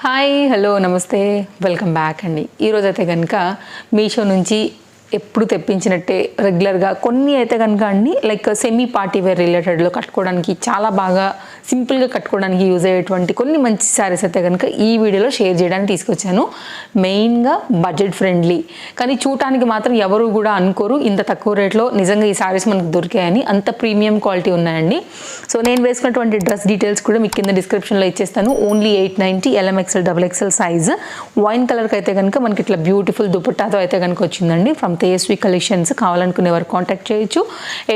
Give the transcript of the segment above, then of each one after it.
Hi hello నమస్తే welcome back అండి. ఈరోజైతే కనుక మీషో నుంచి ఎప్పుడు తెప్పించినట్టే రెగ్యులర్గా కొన్ని అయితే కనుక అండి లైక్ సెమీ పార్టీ వేర్ రిలేటెడ్లో కట్టుకోవడానికి చాలా బాగా సింపుల్గా కట్టుకోవడానికి యూజ్ అయ్యేటువంటి కొన్ని మంచి శారీస్ అయితే కనుక ఈ వీడియోలో షేర్ చేయడానికి తీసుకొచ్చాను. మెయిన్గా బడ్జెట్ ఫ్రెండ్లీ, కానీ చూడటానికి మాత్రం ఎవరు కూడా అనుకోరు ఇంత తక్కువ రేట్లో నిజంగా ఈ శారీస్ మనకు దొరికాయని. అంత ప్రీమియం క్వాలిటీ ఉన్నాయండి. సో నేను వేసుకున్నటువంటి డ్రెస్ డీటెయిల్స్ కూడా మీకు కింద డిస్క్రిప్షన్లో ఇచ్చేస్తాను. Only 890 LMXL XXL size. Wine కలర్కి అయితే కనుక మనకి ఇట్లా బ్యూటిఫుల్ దుపట్టాతో అయితే కనుక వచ్చిందండి ఫ్రమ్ తేజస్వి కలెక్షన్స్. కావాలనుకునే వారు కాంటాక్ట్ చేయొచ్చు.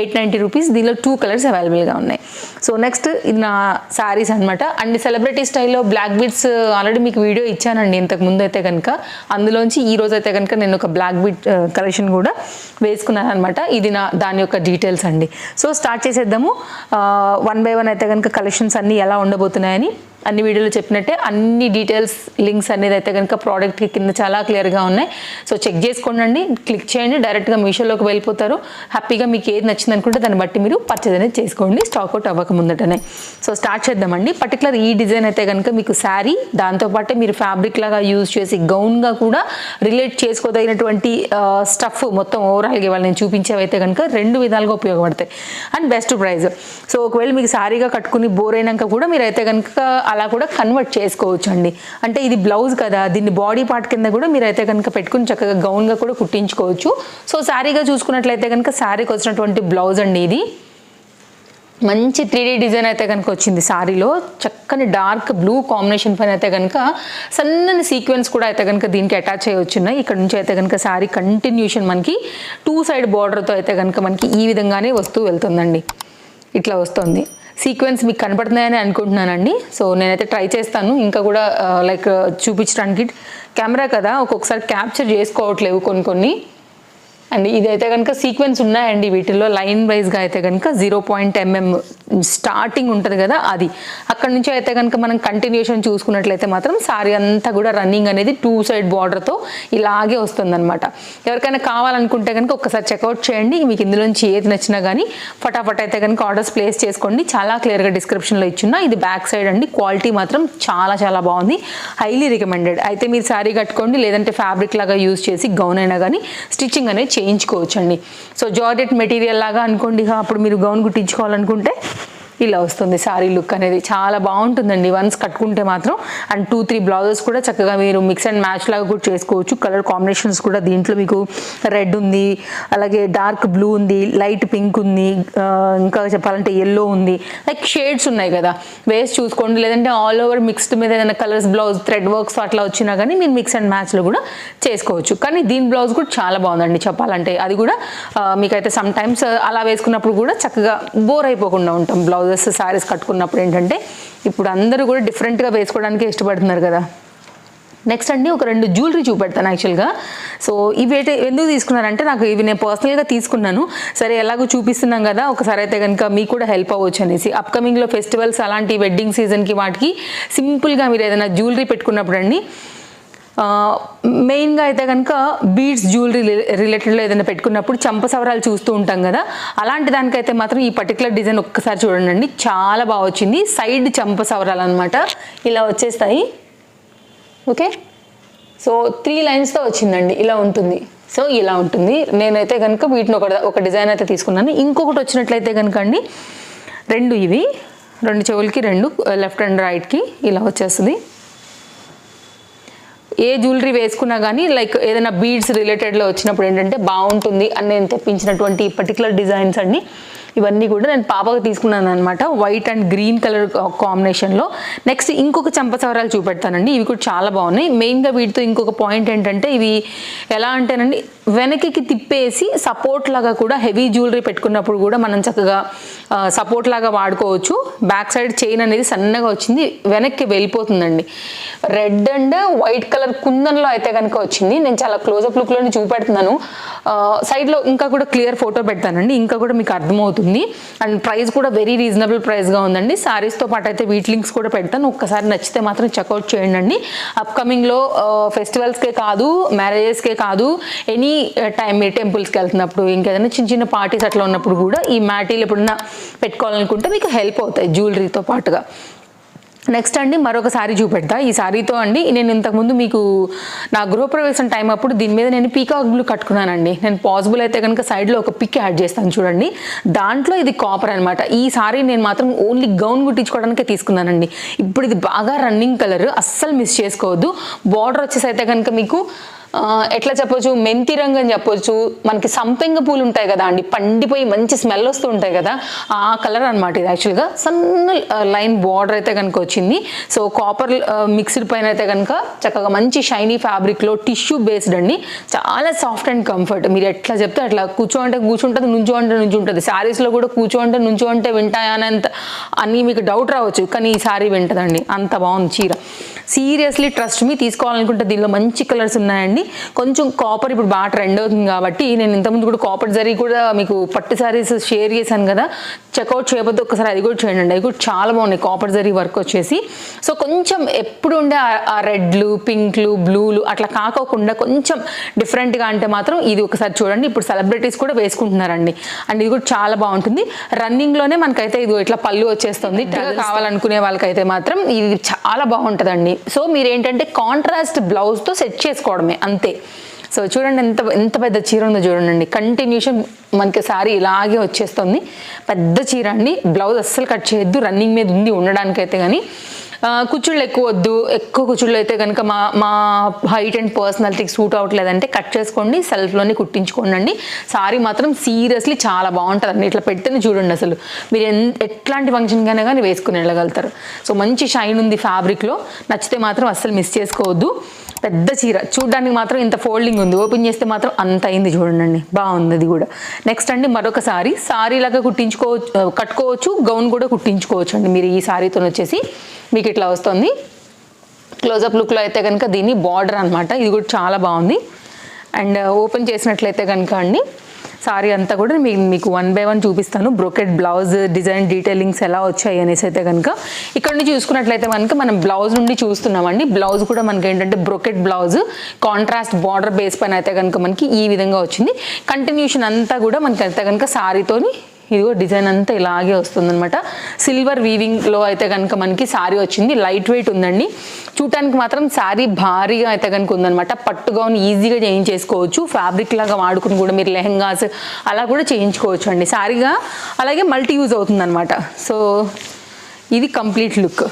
890 రూపీస్. దీనిలో 2 కలర్స్ అవైలబుల్గా ఉన్నాయి. సో నెక్స్ట్ ఇది నా శారీస్ అనమాట. అండ్ సెలబ్రిటీ స్టైల్లో బ్లాక్ బీడ్స్ ఆల్రెడీ మీకు వీడియో ఇచ్చానండి ఇంతకు ముందు అయితే కనుక. అందులోంచి ఈ రోజు అయితే కనుక నేను ఒక బ్లాక్ బీడ్ కలెక్షన్ కూడా వేసుకున్నాను అనమాట. ఇది దాని యొక్క డీటెయిల్స్ అండి. సో స్టార్ట్ చేసేద్దాము. 1 by 1 అయితే కనుక కలెక్షన్స్ అన్నీ ఎలా ఉండబోతున్నాయని అన్ని వీడియోలో చెప్పినట్టే అన్ని డీటెయిల్స్ లింక్స్ అనేది అయితే కనుక ప్రోడక్ట్కి కింద చాలా క్లియర్గా ఉన్నాయి. సో చెక్ చేసుకోండి, క్లిక్ చేయండి, డైరెక్ట్గా మీషోలోకి వెళ్ళిపోతారు. హ్యాపీగా మీకు ఏది నచ్చింది అనుకుంటే దాన్ని బట్టి మీరు పర్చేజ్ అనేది చేసుకోండి స్టాక్ అవ్వక ముందటనే. సో స్టార్ట్ చేద్దామండి. పర్టికులర్ ఈ డిజైన్ అయితే కనుక మీకు శారీ, దాంతోపాటే మీరు ఫ్యాబ్రిక్ లాగా యూజ్ చేసి గౌన్గా కూడా రిలేట్ చేసుకోదగినటువంటి స్టఫ్ మొత్తం ఓవరాల్గా ఇవాళ నేను చూపించేవైతే కనుక 2 విధాలుగా ఉపయోగపడతాయి అండ్ బెస్ట్ ప్రైస్. సో ఒకవేళ మీకు శారీగా కట్టుకుని బోర్ అయినాక కూడా మీరు అయితే కనుక అలా కూడా కన్వర్ట్ చేసుకోవచ్చు అండి. అంటే ఇది బ్లౌజ్ కదా, దీన్ని బాడీ పార్ట్ కింద కూడా మీరు అయితే కనుక పెట్టుకుని చక్కగా గౌన్గా కూడా కుట్టించుకోవచ్చు. సో శారీగా చూసుకున్నట్లయితే కనుక శారీకి వచ్చినటువంటి బ్లౌజ్ అండి. ఇది మంచి 3D డిజైన్ అయితే కనుక వచ్చింది శారీలో. చక్కని డార్క్ బ్లూ కాంబినేషన్ పైన అయితే కనుక సన్నని సీక్వెన్స్ కూడా అయితే కనుక దీనికి అటాచ్ అయ్యొచ్చున్నాయి. ఇక్కడ నుంచి అయితే కనుక శారీ కంటిన్యూషన్ మనకి 2 సైడ్ బార్డర్తో అయితే కనుక మనకి ఈ విధంగానే వస్తూ వెళ్తుందండి. ఇట్లా వస్తుంది. సీక్వెన్స్ మీకు కనపడుతున్నాయని అనుకుంటున్నానండి. సో నేనైతే ట్రై చేస్తాను ఇంకా కూడా లైక్ చూపించడానికి. కెమెరా కదా ఒక్కొక్కసారి క్యాప్చర్ చేసుకోవట్లేవు కొన్ని. అండ్ ఇదైతే కనుక సీక్వెన్స్ ఉన్నాయండి వీటిల్లో లైన్ వైజ్గా అయితే కనుక 0.mm స్టార్టింగ్ ఉంటుంది కదా, అది అక్కడ నుంచి అయితే కనుక మనం కంటిన్యూషన్ చూసుకున్నట్లయితే మాత్రం సారీ అంతా కూడా రన్నింగ్ అనేది 2 సైడ్ బార్డర్తో ఇలాగే వస్తుందన్నమాట. ఎవరికైనా కావాలనుకుంటే కనుక ఒక్కసారి చెక్అవుట్ చేయండి. మీకు ఇందులోంచి ఏది నచ్చినా కానీ ఫటాఫట్ అయితే కనుక ఆర్డర్స్ ప్లేస్ చేసుకోండి. చాలా క్లియర్గా డిస్క్రిప్షన్లో ఇచ్చున్నా. ఇది బ్యాక్ సైడ్ అండి. క్వాలిటీ మాత్రం చాలా చాలా బాగుంది. Highly recommended. అయితే మీరు శారీ కట్టుకోండి, లేదంటే ఫ్యాబ్రిక్ లాగా యూజ్ చేసి గౌన్ అయినా కానీ స్టిచ్చింగ్ అనేది చేయించుకోవచ్చండి. సో జార్జెట్ మెటీరియల్ లాగా అనుకోండి. అప్పుడు మీరు గౌన్ కుట్టించుకోవాలనుకుంటే ఇలా వస్తుంది శారీ లుక్ అనేది. చాలా బాగుంటుందండి వన్స్ కట్టుకుంటే మాత్రం. అండ్ 2-3 బ్లౌజెస్ కూడా చక్కగా మీరు మిక్స్ అండ్ మ్యాచ్ లాగా కూడా చేసుకోవచ్చు. కలర్ కాంబినేషన్స్ కూడా దీంట్లో మీకు రెడ్ ఉంది, అలాగే డార్క్ బ్లూ ఉంది, లైట్ పింక్ ఉంది, ఇంకా చెప్పాలంటే ఎల్లో ఉంది. లైక్ షేడ్స్ ఉన్నాయి కదా, వేసి చూసుకోండి. లేదంటే ఆల్ ఓవర్ మిక్స్డ్ మీద ఏదైనా కలర్స్ బ్లౌజ్ థ్రెడ్ వర్క్స్ అట్లా వచ్చినా కానీ మీరు మిక్స్ అండ్ మ్యాచ్లో కూడా చేసుకోవచ్చు. కానీ దీని బ్లౌజ్ కూడా చాలా బాగుందండి చెప్పాలంటే. అది కూడా మీకైతే సమ్ టైమ్స్ అలా వేసుకున్నప్పుడు కూడా చక్కగా బోర్ అయిపోకుండా ఉంటాం. బ్లౌజ్ శారీస్ కట్టుకున్నప్పుడు ఏంటంటే ఇప్పుడు అందరూ కూడా డిఫరెంట్గా వేసుకోవడానికి ఇష్టపడుతున్నారు కదా. నెక్స్ట్ అండి ఒక 2 జ్యువెలరీ చూపెడతాను యాక్చువల్గా. సో ఇవి అయితే ఎందుకు తీసుకున్నారంటే నాకు ఇవి నేను పర్సనల్గా తీసుకున్నాను. సరే ఎలాగో చూపిస్తున్నాం కదా ఒకసారి అయితే కనుక మీకు కూడా హెల్ప్ అవ్వచ్చు అనేసి. అప్కమింగ్లో ఫెస్టివల్స్ అలాంటి వెడ్డింగ్ సీజన్కి వాటికి సింపుల్గా మీరు ఏదైనా జ్యువెలరీ పెట్టుకున్నప్పుడు అండి, మెయిన్గా అయితే కనుక బీడ్స్ జ్యువెలరీ రిలేటెడ్లో ఏదైనా పెట్టుకున్నప్పుడు చంప సవరాలు చూస్తూ ఉంటాం కదా, అలాంటి దానికైతే మాత్రం ఈ పర్టికులర్ డిజైన్ ఒక్కసారి చూడండి. చాలా బాగా వచ్చింది. సైడ్ చంప సవరాలు అనమాట ఇలా వచ్చేస్తాయి. ఓకే, సో 3 లైన్స్తో వచ్చిందండి. ఇలా ఉంటుంది. సో ఇలా ఉంటుంది. నేనైతే కనుక వీటిని ఒక డిజైన్ అయితే తీసుకున్నాను. ఇంకొకటి వచ్చినట్లయితే కనుక అండి 2 ఇవి 2 చెవులకి 2 లెఫ్ట్ అండ్ రైట్కి ఇలా వచ్చేస్తుంది. ఏ జ్యువెలరీ వేసుకున్నా కానీ లైక్ ఏదైనా బీడ్స్ రిలేటెడ్లో వచ్చినప్పుడు ఏంటంటే బాగుంటుంది అని నేను తెప్పించినటువంటి పర్టికులర్ డిజైన్స్ అండి. ఇవన్నీ కూడా నేను పాపకు తీసుకున్నాను అనమాట. వైట్ అండ్ గ్రీన్ కలర్ కాంబినేషన్లో. నెక్స్ట్ ఇంకొక చంపసవరాలు చూపెడతానండి. ఇవి కూడా చాలా బాగున్నాయి. మెయిన్గా వీటితో ఇంకొక పాయింట్ ఏంటంటే ఇవి ఎలా అంటేనండి వెనక్కి తిప్పేసి సపోర్ట్ లాగా కూడా హెవీ జ్యువెలరీ పెట్టుకున్నప్పుడు కూడా మనం చక్కగా సపోర్ట్ లాగా వాడుకోవచ్చు. బ్యాక్ సైడ్ చైన్ అనేది సన్నగా వచ్చింది, వెనక్కి వెళ్ళిపోతుందండి. రెడ్ అండ్ వైట్ కలర్ కుందన్లో అయితే కనుక వచ్చింది. నేను చాలా క్లోజప్ లుక్లోనే చూపెడుతున్నాను. సైడ్లో ఇంకా కూడా క్లియర్ ఫోటో పెడతానండి, ఇంకా కూడా మీకు అర్థమవుతుంది. అండ్ ప్రైస్ కూడా వెరీ రీజనబుల్ ప్రైస్గా ఉందండి. శారీస్తో పాటు అయితే వీటి లింక్స్ కూడా పెడతాను. ఒక్కసారి నచ్చితే మాత్రం చెక్అవుట్ చేయండి. అప్కమింగ్లో ఫెస్టివల్స్కే కాదు, మ్యారేజెస్కే కాదు, ఎనీ టైం మీరు టెంపుల్స్కి వెళ్తున్నప్పుడు ఇంకేదైనా చిన్న పార్టీస్ అట్లా ఉన్నప్పుడు కూడా ఈ మ్యాటీలు ఎప్పుడన్నా పెట్టుకోవాలనుకుంటే మీకు హెల్ప్ అవుతాయి జ్యువెలరీతో పాటుగా. నెక్స్ట్ అండి మరొక శారీ చూపెడతా. ఈ శారీతో అండి నేను ఇంతకుముందు మీకు నా గృహప్రవేశం టైం అప్పుడు దీని మీద నేను పీకాక్ బ్లూ కట్టుకున్నానండి. నేను పాసిబుల్ అయితే కనుక సైడ్లో ఒక పిక్ యాడ్ చేస్తాను చూడండి. దాంట్లో ఇది కాపర్ అనమాట. ఈ శారీ నేను మాత్రం ఓన్లీ గౌన్ కుట్టించుకోవడానికే తీసుకున్నానండి. ఇప్పుడు ఇది బాగా రన్నింగ్ కలర్, అస్సలు మిస్ చేసుకోవద్దు. బార్డర్ వచ్చేసి అయితే కనుక మీకు ఎట్లా చెప్పొచ్చు, మెంతి రంగు అని చెప్పొచ్చు. మనకి సంపెంగ పూలు ఉంటాయి కదా అండి, పండిపోయి మంచి స్మెల్ వస్తూ ఉంటాయి కదా, ఆ కలర్ అనమాట ఇది. యాక్చువల్గా సన్న లైన్ బార్డర్ అయితే కనుక వచ్చింది. సో కాపర్ మిక్స్డ్ పైన అయితే కనుక చక్కగా మంచి షైనీ ఫ్యాబ్రిక్లో టిష్యూ బేస్డ్ అండి. చాలా సాఫ్ట్ అండ్ కంఫర్ట్. మీరు ఎట్లా చెప్తే అట్లా కూర్చోంటే కూర్చుంటుంది, నుంచి ఉంటుంది. శారీస్లో కూడా కూర్చోంటే వింటాయా అని మీకు డౌట్ రావచ్చు, కానీ ఈ శారీ వింటదండి. అంత బాగుంది చీర. సీరియస్లీ ట్రస్ట్ మీ, తీసుకోవాలనుకుంటే దీనిలో మంచి కలర్స్ ఉన్నాయండి. కొంచెం కాపర్ ఇప్పుడు బాగా ట్రెండ్ అవుతుంది కాబట్టి నేను ఇంతకుముందు కూడా కాపర్ జరీ కూడా మీకు పట్టు శారీస్ షేర్ చేశాను కదా, చెక్అవుట్ చేయబోతే ఒకసారి అది కూడా చేయండి. అవి కూడా చాలా బాగున్నాయి కాపర్ జరీ వర్క్ వచ్చేసి. సో కొంచెం ఎప్పుడు ఉండే ఆ రెడ్లు, పింక్లు, బ్లూలు అట్లా కాకోకుండా కొంచెం డిఫరెంట్గా అంటే మాత్రం ఇది ఒకసారి చూడండి. ఇప్పుడు సెలబ్రిటీస్ కూడా వేసుకుంటున్నారండి అండ్ ఇది కూడా చాలా బాగుంటుంది. రన్నింగ్లోనే మనకైతే ఇది ఇట్లా పళ్ళు వచ్చేస్తుంది. కావాలనుకునే వాళ్ళకైతే మాత్రం ఇది చాలా బాగుంటుందండి. సో మీరు ఏంటంటే కాంట్రాస్ట్ బ్లౌజ్తో సెట్ చేసుకోవడమే అంతే. సో చూడండి ఎంత పెద్ద చీర ఉందో చూడండి. కంటిన్యూషన్ మనకి శారీ ఇలాగే వచ్చేస్తుంది. పెద్ద చీర అండి. బ్లౌజ్ అస్సలు కట్ చేయొద్దు, రన్నింగ్ మీద ఉంది ఉండడానికైతే. కానీ కుచ్చుళ్ళు ఎక్కువ వద్దు. ఎక్కువ కుచ్చుళ్ళు అయితే కనుక మా హైట్ అండ్ పర్సనాలిటీకి సూట్ అవ్వట్లేదంటే కట్ చేసుకోండి, సెల్ఫ్లోనే కుట్టించుకోండి. సారీ మాత్రం సీరియస్లీ చాలా బాగుంటుందండి. ఇట్లా పెడితేనే చూడండి అసలు మీరు ఎట్లాంటి ఫంక్షన్కైనా కానీ వేసుకుని వెళ్ళగలుగుతారు. సో మంచి షైన్ ఉంది ఫ్యాబ్రిక్లో. నచ్చితే మాత్రం అస్సలు మిస్ చేసుకోవద్దు. పెద్ద చీర చూడడానికి మాత్రం ఇంత ఫోల్డింగ్ ఉంది, ఓపెన్ చేస్తే మాత్రం అంత అయింది చూడండి. బాగుంది అది కూడా. నెక్స్ట్ అండి మరొక సారీ లాగా కట్టుకోవచ్చు, గౌన్ కూడా కుట్టించుకోవచ్చు అండి మీరు. ఈ సారీతో వచ్చేసి మీకు ఇట్లా వస్తుంది. క్లోజప్ లుక్లో అయితే కనుక దీని బార్డర్ అనమాట. ఇది కూడా చాలా బాగుంది. అండ్ ఓపెన్ చేసినట్లయితే కనుక అండి సారీ అంతా కూడా మీకు 1 by 1 చూపిస్తాను. బ్రోకెట్ బ్లౌజ్ డిజైన్ డీటెయిలింగ్స్ ఎలా వచ్చాయి అనేసి అయితే కనుక ఇక్కడ నుంచి చూసుకున్నట్లయితే కనుక మనం బ్లౌజ్ నుండి చూస్తున్నామండి. బ్లౌజ్ కూడా మనకి ఏంటంటే brocade blouse contrast border base పైన అయితే కనుక మనకి ఈ విధంగా వచ్చింది. కంటిన్యూషన్ అంతా కూడా మనకి అయితే కనుక సారీతోని ఇదిగో డిజైన్ అంతా ఇలాగే వస్తుందన్నమాట. సిల్వర్ వీవింగ్లో అయితే కనుక మనకి శారీ వచ్చింది. లైట్ వెయిట్ ఉందండి. చూడటానికి మాత్రం శారీ భారీగా అయితే కనుక ఉందన్నమాట. పట్టు గౌన్ ఈజీగా చేయించేసుకోవచ్చు. ఫ్యాబ్రిక్ లాగా వాడుకుని కూడా మీరు లెహంగాస్ అలా కూడా చేయించుకోవచ్చు అండి శారీగా. అలాగే మల్టీ యూజ్ అవుతుందన్నమాట. సో ఇది కంప్లీట్ లుక్.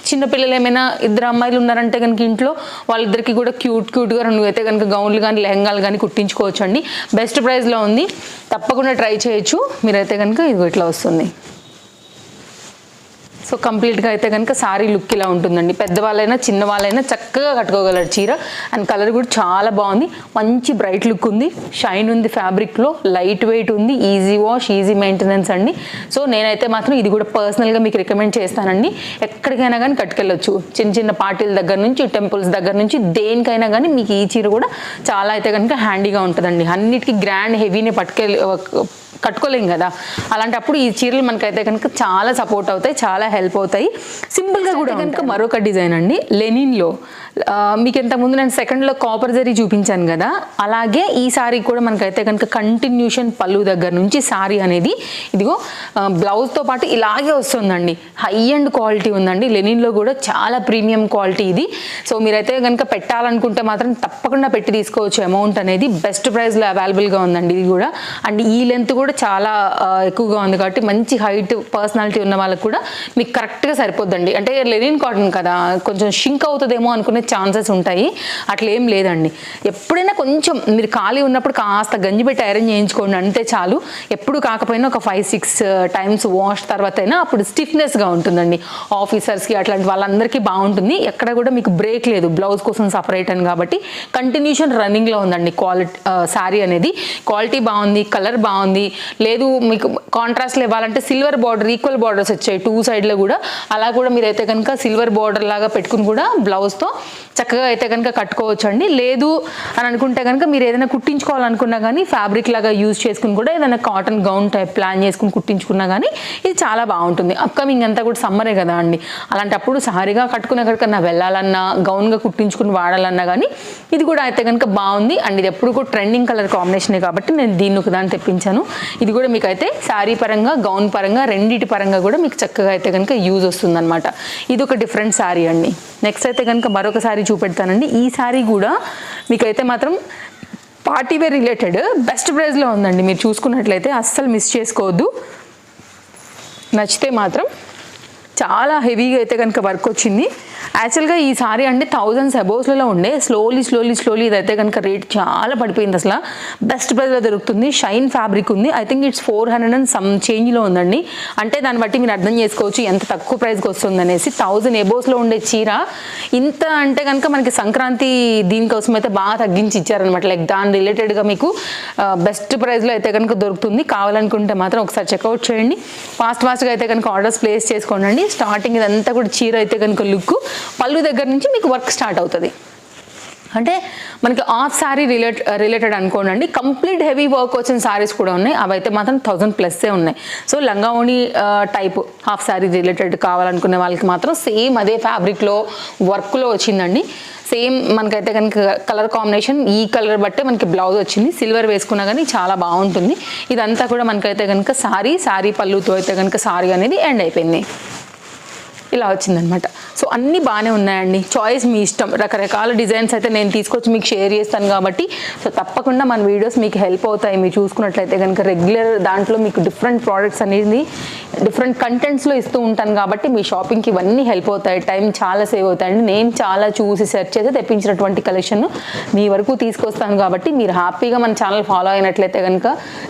చిన్నపిల్లలు ఏమైనా 2 అమ్మాయిలు ఉన్నారంటే కనుక ఇంట్లో వాళ్ళిద్దరికి కూడా క్యూట్గా 2 అయితే కనుక గౌన్లు కానీ లెహంగాలు కానీ కుట్టించుకోవచ్చు అండి. బెస్ట్ ప్రైస్లో ఉంది, తప్పకుండా ట్రై చేయొచ్చు. మీరైతే కనుక ఇది ఇట్లా వస్తుంది. సో కంప్లీట్గా అయితే కనుక శారీ లుక్ ఇలా ఉంటుందండి. పెద్దవాళ్ళైనా చిన్నవాళ్ళైనా చక్కగా కట్టుకోగలరు చీర. అండ్ కలర్ కూడా చాలా బాగుంది. మంచి బ్రైట్ లుక్ ఉంది, షైన్ ఉంది ఫ్యాబ్రిక్లో, లైట్ వెయిట్ ఉంది, ఈజీ వాష్, ఈజీ మెయింటెనెన్స్ అండి. సో నేనైతే మాత్రం ఇది కూడా పర్సనల్గా మీకు రికమెండ్ చేస్తానండి. ఎక్కడికైనా కానీ కట్టుకెళ్ళొచ్చు. చిన్న పార్టీల దగ్గర నుంచి, టెంపుల్స్ దగ్గర నుంచి, దేనికైనా కానీ మీకు ఈ చీర కూడా చాలా అయితే కనుక హ్యాండీగా ఉంటుందండి. అన్నిటికీ గ్రాండ్ హెవీనే కట్టుకోలేం కదా, అలాంటప్పుడు ఈ చీరలు మనకైతే కనుక చాలా సపోర్ట్ అవుతాయి, చాలా హెల్ప్ అవుతాయి. సింపుల్గా కూడా కనుక మరొక డిజైన్ అండి లెనిన్లో. మీకు ఇంతకుముందు నేను సెకండ్లో కాపర్ జరీ చూపించాను కదా, అలాగే ఈ సారీ కూడా మనకైతే కనుక కంటిన్యూషన్ పళ్ళు దగ్గర నుంచి సారీ అనేది ఇదిగో బ్లౌజ్తో పాటు ఇలాగే వస్తుందండి. హై అండ్ క్వాలిటీ ఉందండి. లెనిన్లో కూడా చాలా ప్రీమియం క్వాలిటీ ఇది. సో మీరైతే కనుక పెట్టాలనుకుంటే మాత్రం తప్పకుండా పెట్టి తీసుకోవచ్చు. అమౌంట్ అనేది బెస్ట్ ప్రైస్లో అవైలబుల్గా ఉందండి ఇది కూడా. అండ్ ఈ లెంత్ కూడా చాలా ఎక్కువగా ఉంది కాబట్టి మంచి హైట్ పర్సనాలిటీ ఉన్న వాళ్ళకి కూడా మీకు కరెక్ట్గా సరిపోద్దండి. అంటే లెనిన్ కాటన్ కదా, కొంచెం షింక్ అవుతుందేమో అనుకునే ఛాన్సెస్ ఉంటాయి. అట్లా ఏం లేదండి. ఎప్పుడైనా కొంచెం మీరు ఖాళీ ఉన్నప్పుడు కాస్త గంజి పెట్టి ఐరన్ చేయించుకోండి, అంతే చాలు. ఎప్పుడు కాకపోయినా ఒక 5-6 టైమ్స్ వాష్ తర్వాత అయినా అప్పుడు స్టిఫ్నెస్గా ఉంటుందండి. ఆఫీసర్స్కి అట్లాంటి వాళ్ళందరికీ బాగుంటుంది. ఎక్కడ కూడా మీకు బ్రేక్ లేదు. బ్లౌజ్ కోసం సపరేట్ అని కాబట్టి కంటిన్యూషన్ రన్నింగ్లో ఉందండి. క్వాలిటీ శారీ అనేది క్వాలిటీ బాగుంది, కలర్ బాగుంది. లేదు మీకు కాంట్రాస్ట్లో ఇవ్వాలంటే సిల్వర్ బార్డర్, ఈక్వల్ బార్డర్స్ వచ్చాయి 2 సైడ్లో కూడా. అలా కూడా మీరైతే కనుక సిల్వర్ బార్డర్ లాగా పెట్టుకుని కూడా బ్లౌజ్తో చక్కగా అయితే కనుక కట్టుకోవచ్చు అండి. లేదు అని అనుకుంటే కనుక మీరు ఏదైనా కుట్టించుకోవాలనుకున్నా కానీ ఫ్యాబ్రిక్ లాగా యూజ్ చేసుకుని కూడా ఏదైనా కాటన్ గౌన్ టైప్ ప్లాన్ చేసుకుని కుట్టించుకున్నా కానీ ఇది చాలా బాగుంటుంది. అప్కమింగ్ అంతా కూడా సమ్మరే కదా అండి, అలాంటప్పుడు సారీగా కట్టుకుని ఎక్కడికన్నా వెళ్ళాలన్నా, గౌన్గా కుట్టించుకుని వాడాలన్నా కానీ ఇది కూడా అయితే కనుక బాగుంది. అండ్ ఇది ఎప్పుడు కూడా ట్రెండింగ్ కలర్ కాంబినేషనే కాబట్టి నేను దీన్ని ఒకదాన్ని తెప్పించాను. ఇది కూడా మీకు అయితే శారీ పరంగా గౌన్ పరంగా రెండింటి పరంగా కూడా మీకు చక్కగా అయితే కనుక యూజ్ వస్తుందన్నమాట. ఇది ఒక డిఫరెంట్ శారీ అండి. నెక్స్ట్ అయితే కనుక మరొక శారీ చూపెడతానండి. ఈ శారీ కూడా మీకైతే మాత్రం పార్టీ వేర్ రిలేటెడ్ బెస్ట్ ప్రైస్లో ఉందండి. మీరు చూసుకున్నట్లయితే అస్సలు మిస్ చేసుకోవద్దు. నచ్చితే మాత్రం చాలా హెవీగా అయితే కనుక వర్క్ వచ్చింది. యాక్చువల్గా ఈ సారీ అంటే 1000s అబోవ్స్లలో ఉండే స్లోలీ ఇదైతే కనుక రేట్ చాలా పడిపోయింది. అసలు బెస్ట్ ప్రైస్లో దొరుకుతుంది. షైన్ ఫ్యాబ్రిక్ ఉంది. I think it's 400 and some చేంజ్లో ఉందండి. అంటే దాన్ని బట్టి మీరు అర్థం చేసుకోవచ్చు ఎంత తక్కువ ప్రైస్కి వస్తుంది అనేసి. 1000 అబోవ్స్లో ఉండే చీర ఇంత అంటే కనుక మనకి సంక్రాంతి దీనికోసం అయితే బాగా తగ్గించి ఇచ్చారనమాట. లైక్ దాని రిలేటెడ్గా మీకు బెస్ట్ ప్రైస్లో అయితే కనుక దొరుకుతుంది. కావాలనుకుంటే మాత్రం ఒకసారి చెక్అవుట్ చేయండి. ఫాస్ట్గా అయితే కనుక ఆర్డర్స్ ప్లేస్ చేసుకోండి. స్టార్టింగ్ ఇదంతా కూడా చీర అయితే కనుక లుక్, పళ్ళు దగ్గర నుంచి మీకు వర్క్ స్టార్ట్ అవుతుంది. అంటే మనకి హాఫ్ శారీ రిలేటెడ్ అనుకోండి. కంప్లీట్ హెవీ వర్క్ వచ్చిన శారీస్ కూడా ఉన్నాయి. అవి అయితే మాత్రం 1000+ ఉన్నాయి. సో లంగావోణి టైప్ హాఫ్ శారీ రిలేటెడ్ కావాలనుకునే వాళ్ళకి మాత్రం సేమ్ అదే ఫ్యాబ్రిక్లో వర్క్లో వచ్చిందండి. సేమ్ మనకైతే కనుక కలర్ కాంబినేషన్ ఈ కలర్ బట్టే మనకి బ్లౌజ్ వచ్చింది. సిల్వర్ వేసుకున్నా కానీ చాలా బాగుంటుంది. ఇదంతా కూడా మనకైతే కనుక శారీ పళ్ళుతో అయితే కనుక శారీ అనేది ఎండ్ అయిపోయింది. ఇలా వచ్చిందనమాట. సో అన్నీ బాగానే ఉన్నాయండి. చాయిస్ మీ ఇష్టం. రకరకాల డిజైన్స్ అయితే నేను తీసుకొచ్చి మీకు షేర్ చేస్తాను కాబట్టి సో తప్పకుండా మన వీడియోస్ మీకు హెల్ప్ అవుతాయి. మీరు చూసుకున్నట్లయితే కనుక రెగ్యులర్ దాంట్లో మీకు డిఫరెంట్ ప్రోడక్ట్స్ అనేది డిఫరెంట్ కంటెంట్స్లో ఇస్తూ ఉంటాను కాబట్టి మీ షాపింగ్కి ఇవన్నీ హెల్ప్ అవుతాయి. టైం చాలా సేవ్ అవుతాయండి. నేను చాలా చూసి సెర్చ్ చేసి తెప్పించినటువంటి కలెక్షన్ మీ వరకు తీసుకొస్తాను కాబట్టి మీరు హ్యాపీగా మన ఛానల్ ఫాలో అయినట్లయితే కనుక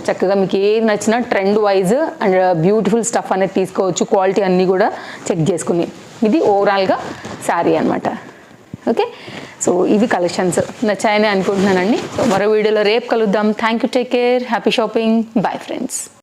చక్కగా మీకు ఏది నచ్చినా trend wise and beautiful stuff అనేది తీసుకోవచ్చు. క్వాలిటీ అన్నీ కూడా చెక్ చేసుకుని. ఇది ఓవరాల్గా శారీ అనమాట. ఓకే, సో ఇవి కలెక్షన్స్ నచ్చాయని అనుకుంటున్నానండి. సో మరో వీడియోలో రేపు కలుద్దాం. Thank you, take care, happy shopping, bye friends.